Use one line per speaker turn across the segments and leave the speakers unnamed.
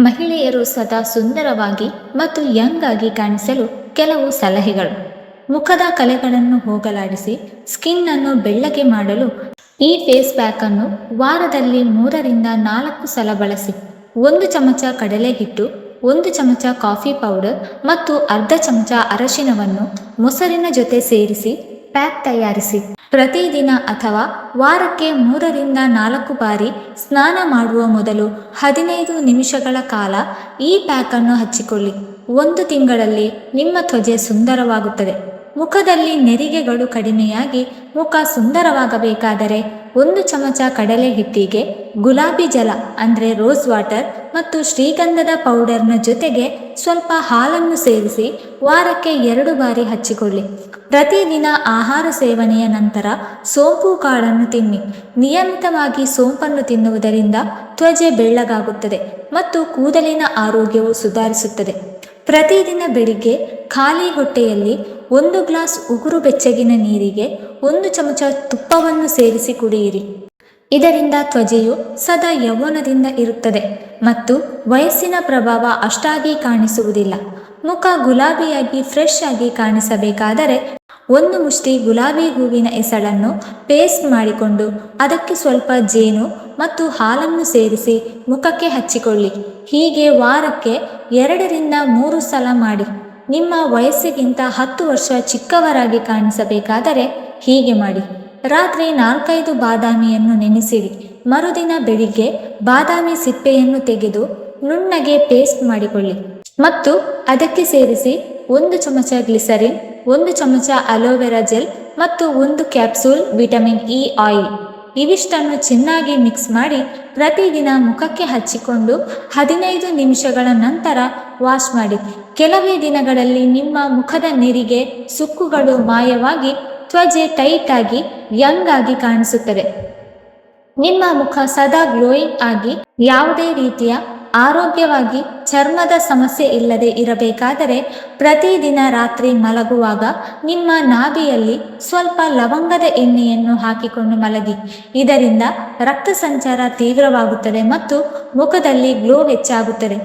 ಮಹಿಳೆಯರು ಸದಾ ಸುಂದರವಾಗಿ ಮತ್ತು ಯಂಗ್ ಆಗಿ ಕಾಣಿಸಲು ಕೆಲವು ಸಲಹೆಗಳು. ಮುಖದ ಕಲೆಗಳನ್ನು ಹೋಗಲಾಡಿಸಿ ಸ್ಕಿನ್ ಅನ್ನು ಬೆಳ್ಳಗೆ ಮಾಡಲು ಈ ಫೇಸ್ ಪ್ಯಾಕ್ ಅನ್ನು ವಾರದಲ್ಲಿ 3 ರಿಂದ 4 ಸಲ ಬಳಸಿ. 1 ಚಮಚ ಕಡಲೆ ಹಿಟ್ಟು, 1 ಚಮಚ ಕಾಫಿ ಪೌಡರ್ ಮತ್ತು ಅರ್ಧ ಚಮಚ ಅರಶಿನವನ್ನು ಮೊಸರಿನ ಜೊತೆ ಸೇರಿಸಿ ಪ್ಯಾಕ್ ತಯಾರಿಸಿ. ಪ್ರತಿದಿನ ಅಥವಾ ವಾರಕ್ಕೆ 3 ರಿಂದ 4 ಬಾರಿ ಸ್ನಾನ ಮಾಡುವ ಮೊದಲು 15 ನಿಮಿಷಗಳ ಕಾಲ ಈ ಪ್ಯಾಕ್ ಅನ್ನು ಹಚ್ಚಿಕೊಳ್ಳಿ. 1 ತಿಂಗಳಲ್ಲಿ ನಿಮ್ಮ ತ್ವಚೆ ಸುಂದರವಾಗುತ್ತದೆ. ಮುಖದಲ್ಲಿ ನೆರಿಗೆಗಳು ಕಡಿಮೆಯಾಗಿ ಮುಖ ಸುಂದರವಾಗಬೇಕಾದರೆ 1 ಚಮಚ ಕಡಲೆ ಹಿಟ್ಟಿಗೆ ಗುಲಾಬಿ ಜಲ ಅಂದರೆ ರೋಸ್ ವಾಟರ್ ಮತ್ತು ಶ್ರೀಗಂಧದ ಪೌಡರ್ನ ಜೊತೆಗೆ ಸ್ವಲ್ಪ ಹಾಲನ್ನು ಸೇರಿಸಿ ವಾರಕ್ಕೆ 2 ಬಾರಿ ಹಚ್ಚಿಕೊಳ್ಳಿ. ಪ್ರತಿದಿನ ಆಹಾರ ಸೇವನೆಯ ನಂತರ ಸೋಂಪು ಕಾಳನ್ನು ತಿನ್ನಿ. ನಿಯಮಿತವಾಗಿ ಸೋಂಪನ್ನು ತಿನ್ನುವುದರಿಂದ ತ್ವಚೆ ಬೆಳ್ಳಗಾಗುತ್ತದೆ ಮತ್ತು ಕೂದಲಿನ ಆರೋಗ್ಯವು ಸುಧಾರಿಸುತ್ತದೆ. ಪ್ರತಿದಿನ ಬೆಳಿಗ್ಗೆ ಖಾಲಿ ಹೊಟ್ಟೆಯಲ್ಲಿ 1 ಗ್ಲಾಸ್ ಉಗುರು ಬೆಚ್ಚಗಿನ ನೀರಿಗೆ 1 ಚಮಚ ತುಪ್ಪವನ್ನು ಸೇರಿಸಿ ಕುಡಿಯಿರಿ. ಇದರಿಂದ ತ್ವಚೆಯು ಸದಾ ಯೌವನದಿಂದ ಇರುತ್ತದೆ ಮತ್ತು ವಯಸ್ಸಿನ ಪ್ರಭಾವ ಅಷ್ಟಾಗಿ ಕಾಣಿಸುವುದಿಲ್ಲ. ಮುಖ ಗುಲಾಬಿಯಾಗಿ ಫ್ರೆಶ್ ಆಗಿ ಕಾಣಿಸಬೇಕಾದರೆ 1 ಮುಷ್ಟಿ ಗುಲಾಬಿ ಹೂವಿನ ಎಸಳನ್ನು ಪೇಸ್ಟ್ ಮಾಡಿಕೊಂಡು ಅದಕ್ಕೆ ಸ್ವಲ್ಪ ಜೇನು ಮತ್ತು ಹಾಲನ್ನು ಸೇರಿಸಿ ಮುಖಕ್ಕೆ ಹಚ್ಚಿಕೊಳ್ಳಿ. ಹೀಗೆ ವಾರಕ್ಕೆ 2 ರಿಂದ 3 ಸಲ ಮಾಡಿ. ನಿಮ್ಮ ವಯಸ್ಸಿಗಿಂತ 10 ವರ್ಷ ಚಿಕ್ಕವರಾಗಿ ಕಾಣಿಸಬೇಕಾದರೆ ಹೀಗೆ ಮಾಡಿ. ರಾತ್ರಿ 4-5 ಬಾದಾಮಿಯನ್ನು ನೆನೆಸಿಡಿ. ಮರುದಿನ ಬೆಳಿಗ್ಗೆ ಬಾದಾಮಿ ಸಿಪ್ಪೆಯನ್ನು ತೆಗೆದು ನುಣ್ಣಗೆ ಪೇಸ್ಟ್ ಮಾಡಿಕೊಳ್ಳಿ ಮತ್ತು ಅದಕ್ಕೆ ಸೇರಿಸಿ 1 ಚಮಚ ಗ್ಲಿಸರಿನ್, 1 ಚಮಚ ಅಲೋವೆರಾ ಜೆಲ್ ಮತ್ತು 1 ಕ್ಯಾಪ್ಸೂಲ್ ವಿಟಮಿನ್ ಇ ಆಯಿಲ್. ಇವಿಷ್ಟನ್ನು ಚೆನ್ನಾಗಿ ಮಿಕ್ಸ್ ಮಾಡಿ ಪ್ರತಿದಿನ ಮುಖಕ್ಕೆ ಹಚ್ಚಿಕೊಂಡು 15 ನಿಮಿಷಗಳ ನಂತರ ವಾಶ್ ಮಾಡಿ. ಕೆಲವೇ ದಿನಗಳಲ್ಲಿ ನಿಮ್ಮ ಮುಖದ ನೆರಿಗೆ, ಸುಕ್ಕುಗಳು ಮಾಯವಾಗಿ ತ್ವಚೆ ಟೈಟ್ ಆಗಿ ಯಂಗ್ ಆಗಿ ಕಾಣಿಸುತ್ತದೆ. ನಿಮ್ಮ ಮುಖ ಸದಾ ಗ್ಲೋಯಿಂಗ್ ಆಗಿ ಯಾವುದೇ ರೀತಿಯ ಆರೋಗ್ಯವಾಗಿ ಚರ್ಮದ ಸಮಸ್ಯೆ ಇಲ್ಲದೆ ಇರಬೇಕಾದರೆ ಪ್ರತಿದಿನ ರಾತ್ರಿ ಮಲಗುವಾಗ ನಿಮ್ಮ ನಾಭಿಯಲ್ಲಿ ಸ್ವಲ್ಪ ಲವಂಗದ ಎಣ್ಣೆಯನ್ನು ಹಾಕಿಕೊಂಡು ಮಲಗಿ. ಇದರಿಂದ ರಕ್ತ ಸಂಚಾರ ತೀವ್ರವಾಗುತ್ತದೆ ಮತ್ತು ಮುಖದಲ್ಲಿ ಗ್ಲೋ ಹೆಚ್ಚಾಗುತ್ತದೆ.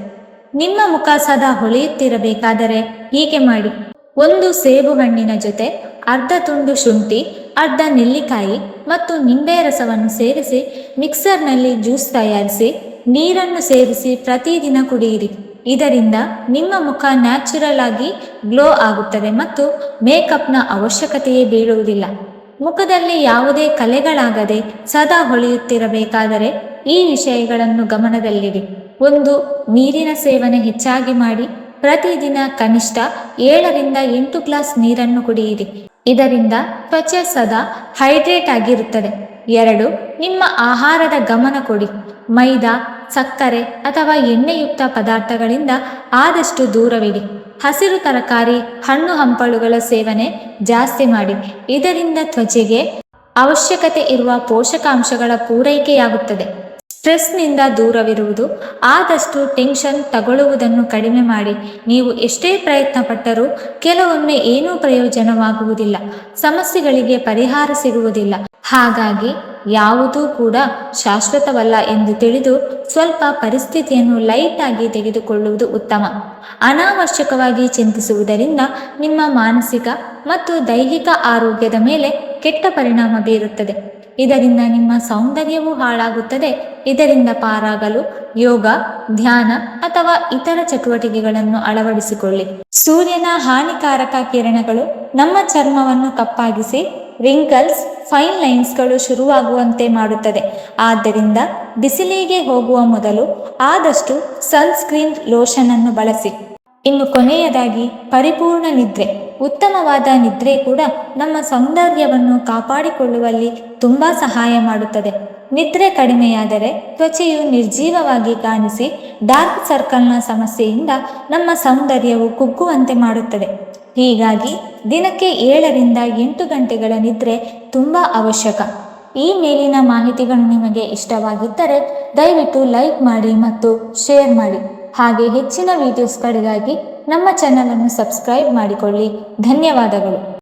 ನಿಮ್ಮ ಮುಖ ಸದಾ ಹೊಳೆಯುತ್ತಿರಬೇಕಾದರೆ ಹೀಗೆ ಮಾಡಿ. 1 ಸೇಬು ಹಣ್ಣಿನ ಜೊತೆ ಅರ್ಧ ತುಂಡು ಶುಂಠಿ, ಅರ್ಧ ನೆಲ್ಲಿಕಾಯಿ ಮತ್ತು ನಿಂಬೆ ರಸವನ್ನು ಸೇರಿಸಿ ಮಿಕ್ಸರ್ನಲ್ಲಿ ಜ್ಯೂಸ್ ತಯಾರಿಸಿ ನೀರನ್ನು ಸೇರಿಸಿ ಪ್ರತಿದಿನ ಕುಡಿಯಿರಿ. ಇದರಿಂದ ನಿಮ್ಮ ಮುಖ ನ್ಯಾಚುರಲ್ ಆಗಿ ಗ್ಲೋ ಆಗುತ್ತದೆ ಮತ್ತು ಮೇಕಪ್ನ ಅವಶ್ಯಕತೆಯೇ ಬೀಳುವುದಿಲ್ಲ. ಮುಖದಲ್ಲಿ ಯಾವುದೇ ಕಲೆಗಳಾಗದೆ ಸದಾ ಹೊಳೆಯುತ್ತಿರಬೇಕಾದರೆ ಈ ವಿಷಯಗಳನ್ನು ಗಮನದಲ್ಲಿಡಿ. 1. ನೀರಿನ ಸೇವನೆ ಹೆಚ್ಚಾಗಿ ಮಾಡಿ. ಪ್ರತಿದಿನ ಕನಿಷ್ಠ 7 ರಿಂದ 8 ಗ್ಲಾಸ್ ನೀರನ್ನು ಕುಡಿಯಿರಿ. ಇದರಿಂದ ತ್ವಚೆ ಸದಾ ಹೈಡ್ರೇಟ್ ಆಗಿರುತ್ತದೆ. 2. ನಿಮ್ಮ ಆಹಾರದ ಗಮನ ಕೊಡಿ. ಮೈದಾ, ಸಕ್ಕರೆ ಅಥವಾ ಎಣ್ಣೆಯುಕ್ತ ಪದಾರ್ಥಗಳಿಂದ ಆದಷ್ಟು ದೂರವಿಡಿ. ಹಸಿರು ತರಕಾರಿ, ಹಣ್ಣು ಹಂಪಲುಗಳ ಸೇವನೆ ಜಾಸ್ತಿ ಮಾಡಿ. ಇದರಿಂದ ತ್ವಚೆಗೆ ಅವಶ್ಯಕತೆ ಇರುವ ಪೋಷಕಾಂಶಗಳ ಪೂರೈಕೆಯಾಗುತ್ತದೆ. ಸ್ಟ್ರೆಸ್ನಿಂದ ದೂರವಿರುವುದು. ಆದಷ್ಟು ಟೆನ್ಷನ್ ತಗೊಳ್ಳುವುದನ್ನು ಕಡಿಮೆ ಮಾಡಿ. ನೀವು ಎಷ್ಟೇ ಪ್ರಯತ್ನ ಪಟ್ಟರೂ ಕೆಲವೊಮ್ಮೆ ಏನೂ ಪ್ರಯೋಜನವಾಗುವುದಿಲ್ಲ. ಸಮಸ್ಯೆಗಳಿಗೆ ಪರಿಹಾರ ಸಿಗುವುದಿಲ್ಲ. ಹಾಗಾಗಿ ಯಾವುದೂ ಕೂಡ ಶಾಶ್ವತವಲ್ಲ ಎಂದು ತಿಳಿದು ಸ್ವಲ್ಪ ಪರಿಸ್ಥಿತಿಯನ್ನು ಲೈಟ್ ಆಗಿ ತೆಗೆದುಕೊಳ್ಳುವುದು ಉತ್ತಮ. ಅನಾವಶ್ಯಕವಾಗಿ ಚಿಂತಿಸುವುದರಿಂದ ನಿಮ್ಮ ಮಾನಸಿಕ ಮತ್ತು ದೈಹಿಕ ಆರೋಗ್ಯದ ಮೇಲೆ ಕೆಟ್ಟ ಪರಿಣಾಮ ಬೀರುತ್ತದೆ. ಇದರಿಂದ ನಿಮ್ಮ ಸೌಂದರ್ಯವೂ ಹಾಳಾಗುತ್ತದೆ. ಇದರಿಂದ ಪಾರಾಗಲು ಯೋಗ, ಧ್ಯಾನ ಅಥವಾ ಇತರ ಚಟುವಟಿಕೆಗಳನ್ನು ಅಳವಡಿಸಿಕೊಳ್ಳಿ. ಸೂರ್ಯನ ಹಾನಿಕಾರಕ ಕಿರಣಗಳು ನಮ್ಮ ಚರ್ಮವನ್ನು ಕಪ್ಪಾಗಿಸಿ ರಿಂಕಲ್ಸ್, ಫೈನ್ ಲೈನ್ಸ್ಗಳು ಶುರುವಾಗುವಂತೆ ಮಾಡುತ್ತದೆ. ಆದ್ದರಿಂದ ಬಿಸಿಲಿಗೆ ಹೋಗುವ ಮೊದಲು ಆದಷ್ಟು ಸನ್ಸ್ಕ್ರೀನ್ ಲೋಷನ್ ಅನ್ನು ಬಳಸಿ. ಇನ್ನು ಕೊನೆಯದಾಗಿ ಪರಿಪೂರ್ಣ ನಿದ್ರೆ. ಉತ್ತಮವಾದ ನಿದ್ರೆ ಕೂಡ ನಮ್ಮ ಸೌಂದರ್ಯವನ್ನು ಕಾಪಾಡಿಕೊಳ್ಳುವಲ್ಲಿ ತುಂಬ ಸಹಾಯ ಮಾಡುತ್ತದೆ. ನಿದ್ರೆ ಕಡಿಮೆಯಾದರೆ ತ್ವಚೆಯು ನಿರ್ಜೀವವಾಗಿ ಕಾಣಿಸಿ ಡಾರ್ಕ್ ಸರ್ಕಲ್ನ ಸಮಸ್ಯೆಯಿಂದ ನಮ್ಮ ಸೌಂದರ್ಯವು ಕುಗ್ಗುವಂತೆ ಮಾಡುತ್ತದೆ. ಹೀಗಾಗಿ ದಿನಕ್ಕೆ 7 ರಿಂದ 8 ಗಂಟೆಗಳ ನಿದ್ರೆ ತುಂಬ ಅವಶ್ಯಕ. ಈ ಮೇಲಿನ ಮಾಹಿತಿಗಳು ನಿಮಗೆ ಇಷ್ಟವಾಗಿದ್ದರೆ ದಯವಿಟ್ಟು ಲೈಕ್ ಮಾಡಿ ಮತ್ತು ಶೇರ್ ಮಾಡಿ. ಹಾಗೆ ಹೆಚ್ಚಿನ ವಿಡಿಯೋಸ್ಗಳಿಗಾಗಿ ನಮ್ಮ ಚಾನಲನ್ನು ಸಬ್ಸ್ಕ್ರೈಬ್ ಮಾಡಿಕೊಳ್ಳಿ. ಧನ್ಯವಾದಗಳು.